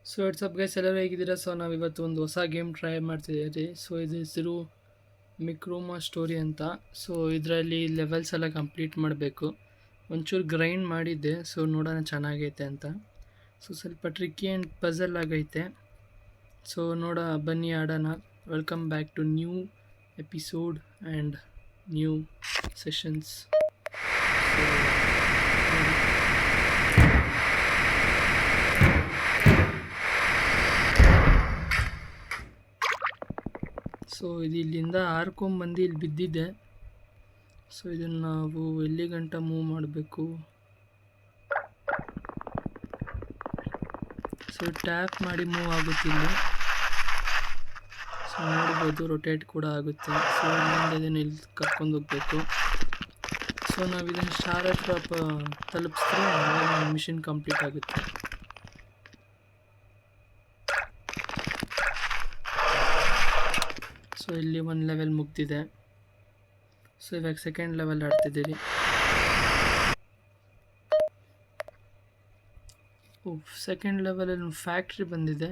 So WhatsApp guys ಎಲ್ಲರೂ ಹೇಗಿದ್ದೀರಾ? So ನಾವಿವತ್ತು ಒಂದು ಹೊಸ ಗೇಮ್ ಟ್ರೈ ಮಾಡ್ತಿದ್ದೀರಿ. ಸೊ ಇದು ಹೆಸರು ಮಿಕ್ರೋಮಾ ಸ್ಟೋರಿ ಅಂತ. ಸೊ ಇದರಲ್ಲಿ ಲೆವೆಲ್ಸ್ ಎಲ್ಲ ಕಂಪ್ಲೀಟ್ ಮಾಡಬೇಕು. ಒಂಚೂರು ಗ್ರೈಂಡ್ ಮಾಡಿದ್ದೆ, ಸೊ ನೋಡೋಣ ಚೆನ್ನಾಗೈತೆ ಅಂತ. ಸೊ ಸ್ವಲ್ಪ ಟ್ರಿಕ್ಕಿ ಆ್ಯಂಡ್ ಪಝಲ್ ಆಗೈತೆ. ಸೊ ಬನ್ನಿ ಆಡೋಣ. Welcome back to new episode and new sessions. So ಇದು ಇಲ್ಲಿಂದ ಹಾರ್ಕೊಂಬಂದು ಇಲ್ಲಿ ಬಿದ್ದಿದ್ದೆ. ಸೊ ಇದನ್ನು ನಾವು ಎಲ್ಲಿ ಗಂಟ ಮೂವ್ ಮಾಡಬೇಕು? ಸೊ ಟ್ಯಾಪ್ ಮಾಡಿ ಮೂವ್ ಆಗುತ್ತೆ ಇಲ್ಲಿ. ಸೊ ನೋಡ್ಬೋದು, ರೊಟೇಟ್ ಕೂಡ ಆಗುತ್ತೆ. ಸೊ ಇಲ್ಲಿಂದ ಇದನ್ನು ಇಲ್ಲಿ ಕರ್ಕೊಂಡು ಹೋಗ್ಬೇಕು. ಸೊ ನಾವು ಇದನ್ನು ಸ್ಟಾರ್ ಹತ್ರ ತಲುಪಿಸಿದ್ರೆ ಮಿಷನ್ ಕಂಪ್ಲೀಟ್ ಆಗುತ್ತೆ. ಸೊ ಇಲ್ಲಿ ಒಂದು ಲೆವೆಲ್ ಮುಗ್ದಿದೆ. ಸೊ ಇವಾಗ ಸೆಕೆಂಡ್ ಲೆವೆಲ್ ಆಡ್ತಿದ್ದೀರಿ. ಸೆಕೆಂಡ್ ಲೆವೆಲಲ್ಲಿ ಫ್ಯಾಕ್ಟ್ರಿ ಬಂದಿದೆ.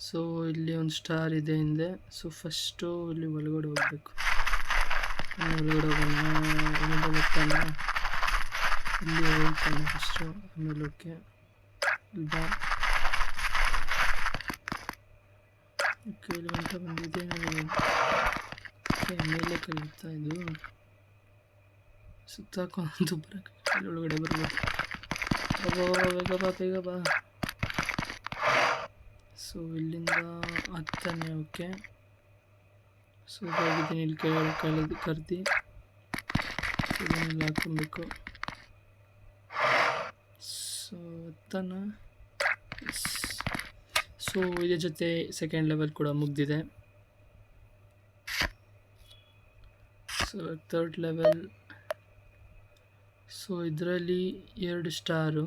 ಸೊ ಇಲ್ಲಿ ಒಂದು ಸ್ಟಾರ್ ಇದೆ ಹಿಂದೆ. ಸೊ ಫಸ್ಟು ಇಲ್ಲಿ ಒಳಗಡೆ ಹೋಗ್ಬೇಕು. ಒಳಗಡೆ ಹೋಗೋಣ. ಬರ್ತಾನೆ, ಇಲ್ಲಿ ಹೋಗ್ತಾನೆ ಫಸ್ಟು. ಆಮೇಲೆ ಓಕೆ ಬಾ. ಓಕೆ ಇಲ್ಲಿ ಗಂಟ ಬಂದಿದೆ. ಮೇಲೆ ಕಲಿಯುತ್ತಾ ಇದು ಸುತ್ತಾಕೊಂಡು ಬರೋಕ್ಕೆ ಒಳಗಡೆ ಬರ್ಬೋದು. ಬೇಗ ಬಾ. ಸೊ ಇಲ್ಲಿಂದ ಹತ್ತಾನೆ. ಓಕೆ ಸೊ ಹೋಗಿದ್ದೀನಿ. ಇಲ್ಲಿ ಕರ್ದು ಇದನ್ನೆಲ್ಲ ಹಾಕೊಬೇಕು. ಸೊ ಹತ್ತಾನ. ಸೊ ಇದ್ರ ಜೊತೆ ಸೆಕೆಂಡ್ ಲೆವೆಲ್ ಕೂಡ ಮುಗ್ದಿದೆ. So third level. ಸೊ ಇದರಲ್ಲಿ 2 ಸ್ಟಾರು.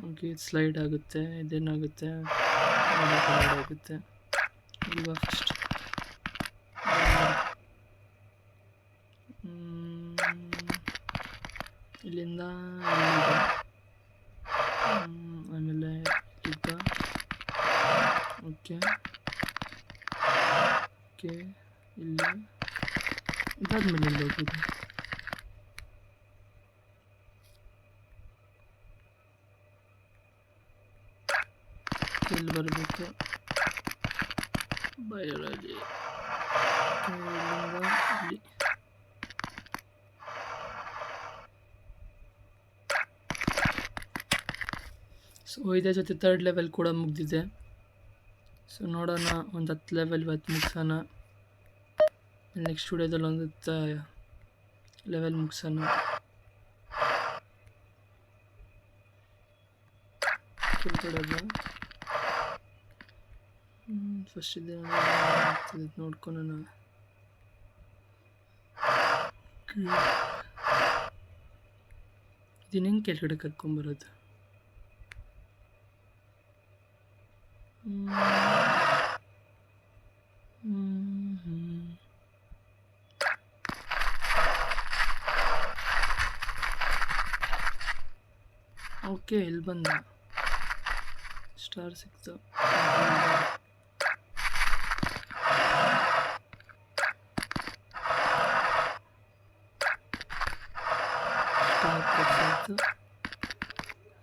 ಓಕೆ ಸ್ಲೈಡ್ ಆಗುತ್ತೆ. ಇದೇನಾಗುತ್ತೆ? ಆಗುತ್ತೆ. ಇಲ್ವಾ ಫಸ್ಟ್ ಇಲ್ಲಿಂದ ಆಮೇಲೆ ಈಗ ಓಕೆ ಓಕೆ ಇಲ್ಲಿ ಇದಾದ್ಮೇಲೆ ಇಲ್ಲಿ ಹೋಗಿದೆ. ಇಲ್ಲಿ ಬರಬೇಕು. ಬಯೋಲಜಿ ಇಲ್ಲಿ. ಸೊ ಇದೇ ಜೊತೆ ಥರ್ಡ್ ಲೆವೆಲ್ ಕೂಡ ಮುಗ್ದಿದೆ. ಸೊ ನೋಡೋಣ, ಒಂದು 10 ಲೆವೆಲ್ ಇವತ್ತು ಮುಗಿಸೋಣ. ನೆಕ್ಸ್ಟ್ ವಿಡಿಯೋದಲ್ಲಿ ಒಂದು ಲೆವೆಲ್ ಮುಗಿಸೋಣ. ಫಸ್ಟ್ ಇದೆ ನೋಡ್ಕೊಳ್ಳೋಣ. ಇದನ್ನ ಹೆಂಗೆ ಕೆಳಗಡೆ ಕರ್ಕೊಂಬರೋದು? ಓಕೆ ಇಲ್ಲಿ ಬಂದ ಸ್ಟಾರ್ ಸಿಕ್ತು.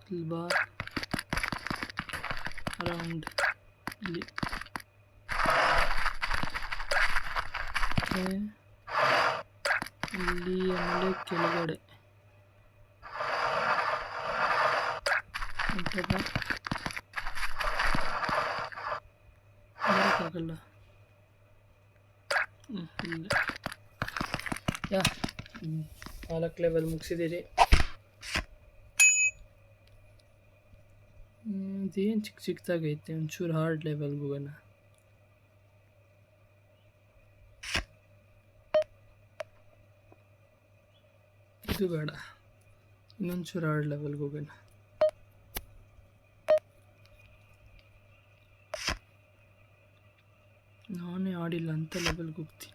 ಇಲ್ಲಿ ಬಾ ಅರೌಂಡ್ ಇಲ್ಲಿ. ಇಲ್ಲಿ ಆಮೇಲೆ ಕೆಳಗಡೆ ಬರೋಕ್ಕಾಗಲ್ಲ. ಇಲ್ಲ 4 ಲೆವೆಲ್ ಮುಗಿಸಿದ್ದೀರಿ. ಇದೇನು ಚಿಕ್ಕದಾಗೈತೆ. ಒಂಚೂರು ಹಾರ್ಡ್ ಲೆವೆಲ್ಗೆ ಹೋಗೋಣ. ಇದು ಬೇಡ, ಇನ್ನೊಂಚೂರು ಹಾರ್ಡ್ ಲೆವೆಲ್ಗೆ ಹೋಗೋಣ. ನಾನೇ ಆಡಿಲ್ಲ ಅಂತ ಲೆವೆಲ್ಗೆ ಹೋಗ್ತೀನಿ.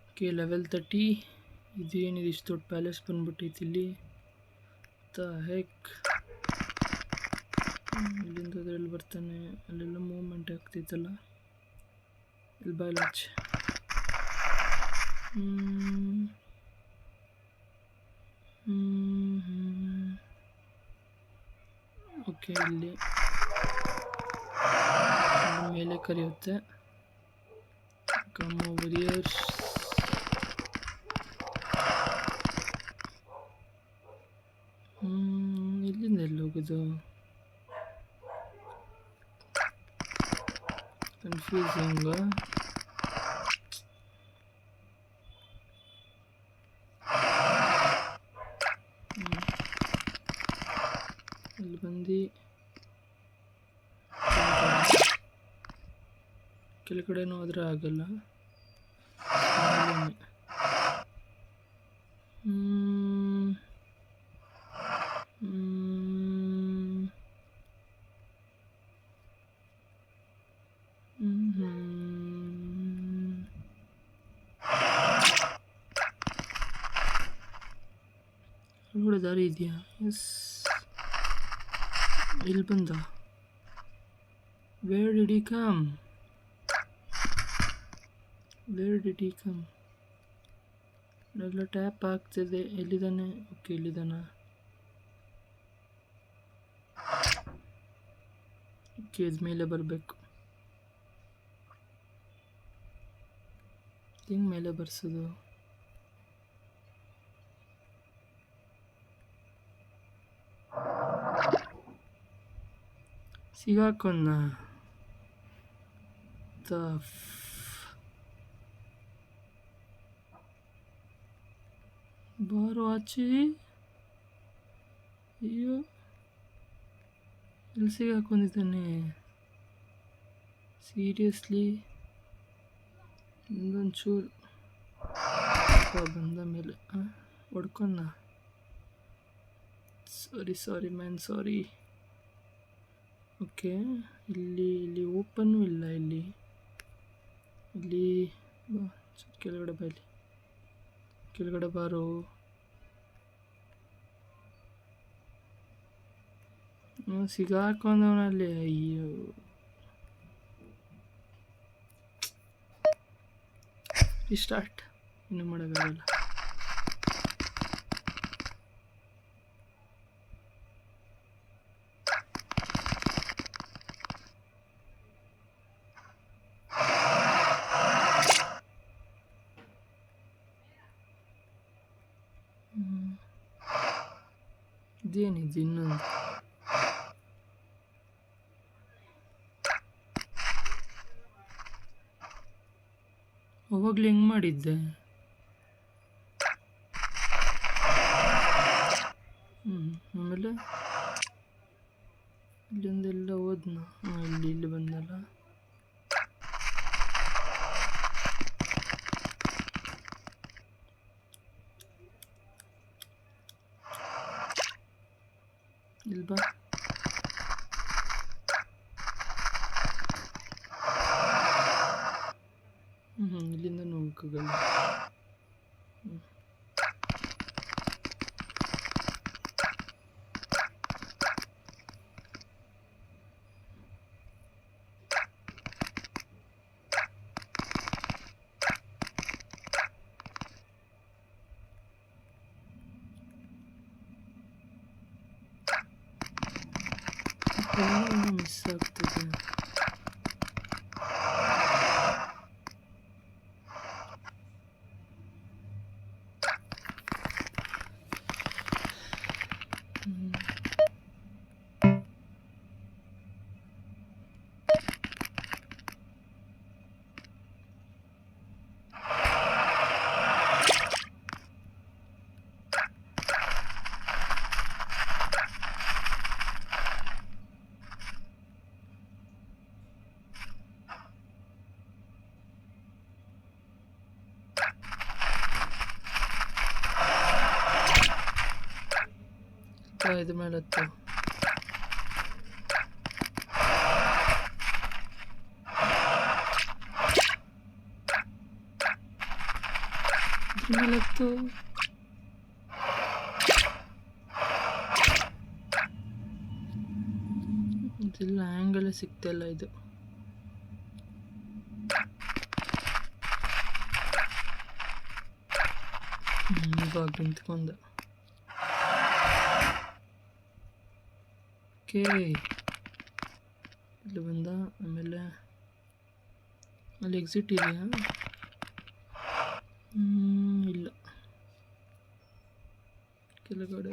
Okay level 30. ಇದೇನಿದೆ? ಇಷ್ಟು ದೊಡ್ಡ ಪ್ಯಾಲೇಸ್ ಬಂದ್ಬಿಟ್ಟೈತಿ ಇಲ್ಲಿ. ಹೆಕ್ ಇಲ್ಲಿಂದ ಅದ್ರಲ್ಲಿ ಬರ್ತಾನೆ. ಅಲ್ಲೆಲ್ಲ ಮೂವ್ಮೆಂಟ್ ಆಗ್ತಿತ್ತಲ್ಲ. ಇಲ್ಲಿ ಬಾಯ್ಲಾಚ್. ಓಕೆ, ಇಲ್ಲಿ ಮೇಲೆ ಕರೆಯುತ್ತೆ. Come over here. ಇಲ್ಲಿಂದ ಎಲ್ಲಿ ಹೋಗೋದು? ಕನ್ಫ್ಯೂಸಿಂಗ್. ಇಲ್ಲಿ ಬಂದು ಕೆಳಗಡೆನೂ ಆದರೆ ಆಗಲ್ಲ. ಒಳ್ಳೆ ದಾರಿ ಇದೆಯಾ? ಎಸ್, ಇಲ್ಲಿ ಬಂದ. Where did he come? ಎಲ್ಲ ಟ್ಯಾಪ್ ಆಗ್ತಿದೆ. ಎಲ್ಲಿದ್ದಾನೆ? ಓಕೆ, ಇಲ್ಲಿದ್ದಾನ. ಓಕೆ, ಇದ ಮೇಲೆ ಬರಬೇಕು. ಹಿಂಗೆ ಮೇಲೆ ಬರ್ಸೋದು. ಸಿಗಾಕೊಂಡ. ಬಾರೋ ಆಚೆ. ಅಯ್ಯೋ, ಎಲ್ಲಿ ಸಿಗಾಕೊಂಡಿದ್ದಾನೆ? ಸೀರಿಯಸ್ಲಿ ಒಂದೊಂಚೂರು ಬಂದ ಮೇಲೆ ಹೊಡ್ಕೊಂಡ. ಸಾರಿ ಮ್ಯಾನ್, ಸಾರಿ. ಓಕೆ, ಇಲ್ಲಿ ಓಪನ್ನೂ ಇಲ್ಲ. ಇಲ್ಲಿ ಬಾ, ಕೆಳಗಡೆ ಬಾ. ಇಲ್ಲಿ ಕೆಳಗಡೆ ಬಾರೋ. ಸಿಗಾಕೊಂಡವನಲ್ಲಿ. ಅಯ್ಯೋ, ರಿಸ್ಟಾರ್ಟ್. ಇನ್ನೂ ಮಾಡೋಕ್ಕಾಗಲ್ಲ. ಇದೇನಿದೆ ಇನ್ನೊಂದು? ಅವಾಗಲೇ ಹೆಂಗೆ ಮಾಡಿದ್ದೆ? ಆಮೇಲೆ ಇಲ್ಲಿಂದೆಲ್ಲ ಹೋದ್ನ. ಇಲ್ಲಿ ಬಂದಲ್ಲ. ಇಲ್ಲಿ ಬಾ. ಇಲ್ಲಿಂದ ಹೋಗಲ್ಲ. ಮಿಸ್ ಆಗ್ತದೆ. ಇದ್ರ ಮೇಲೆ ಹತ್ತು. ಇದ್ರ ಮೇಲೆ ಹತ್ತು. ಇದೆಲ್ಲ ಆ್ಯಂಗಲೇ ಸಿಗ್ತಾಯಿಲ್ಲ ಇದು. ಇವಾಗ ನಿಂತ್ಕೊಂಡ. ಓಕೆ, ಇಲ್ಲಿ ಬಂದ. ಆಮೇಲೆ ಅಲ್ಲಿ ಎಕ್ಸಿಟ್ ಇದೆಯಾ? ಇಲ್ಲ, ಕೆಳಗಡೆ.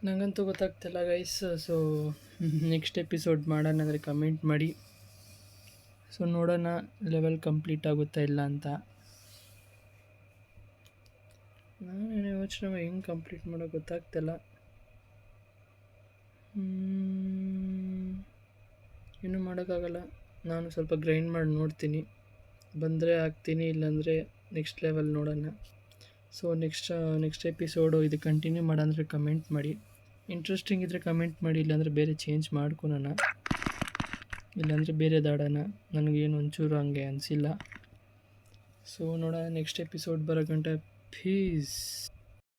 ನನಗಂತೂ ಗೊತ್ತಾಗ್ತಿಲ್ಲ ಗೈಸ್. ಸೊ ನೆಕ್ಸ್ಟ್ ಎಪಿಸೋಡ್ ಮಾಡೋಣ ಅಂದರೆ ಕಮೆಂಟ್ ಮಾಡಿ. ಸೊ ನೋಡೋಣ ಲೆವೆಲ್ ಕಂಪ್ಲೀಟ್ ಆಗುತ್ತಾ ಇಲ್ಲ ಅಂತ. ನಾನೇನು ಯೋಚನೆ ಹೆಂಗೆ ಕಂಪ್ಲೀಟ್ ಮಾಡೋಕೆ ಗೊತ್ತಾಗ್ತಿಲ್ಲ. ಇನ್ನೂ ಮಾಡೋಕ್ಕಾಗಲ್ಲ. ನಾನು ಸ್ವಲ್ಪ ಗ್ರೈಂಡ್ ಮಾಡಿ ನೋಡ್ತೀನಿ. ಬಂದರೆ ಹಾಕ್ತೀನಿ, ಇಲ್ಲಾಂದರೆ ನೆಕ್ಸ್ಟ್ ಲೆವೆಲ್ ನೋಡೋಣ. ಸೊ ನೆಕ್ಸ್ಟ್ ಎಪಿಸೋಡು ಇದು ಕಂಟಿನ್ಯೂ ಮಾಡಂದರೆ ಕಮೆಂಟ್ ಮಾಡಿ. ಇಂಟ್ರೆಸ್ಟಿಂಗ್ ಇದ್ದರೆ ಕಮೆಂಟ್ ಮಾಡಿ, ಇಲ್ಲಾಂದರೆ ಬೇರೆ ಚೇಂಜ್ ಮಾಡ್ಕೊಳೋಣ, ಇಲ್ಲಾಂದರೆ ಬೇರೆದಾಡೋಣ. ನನಗೇನು ಒಂಚೂರು ಹಂಗೆ ಅನಿಸಿಲ್ಲ. ಸೊ ನೋಡೋಣ ನೆಕ್ಸ್ಟ್ ಎಪಿಸೋಡ್ ಬರೋ ಗಂಟೆ. ಪೀಸ್.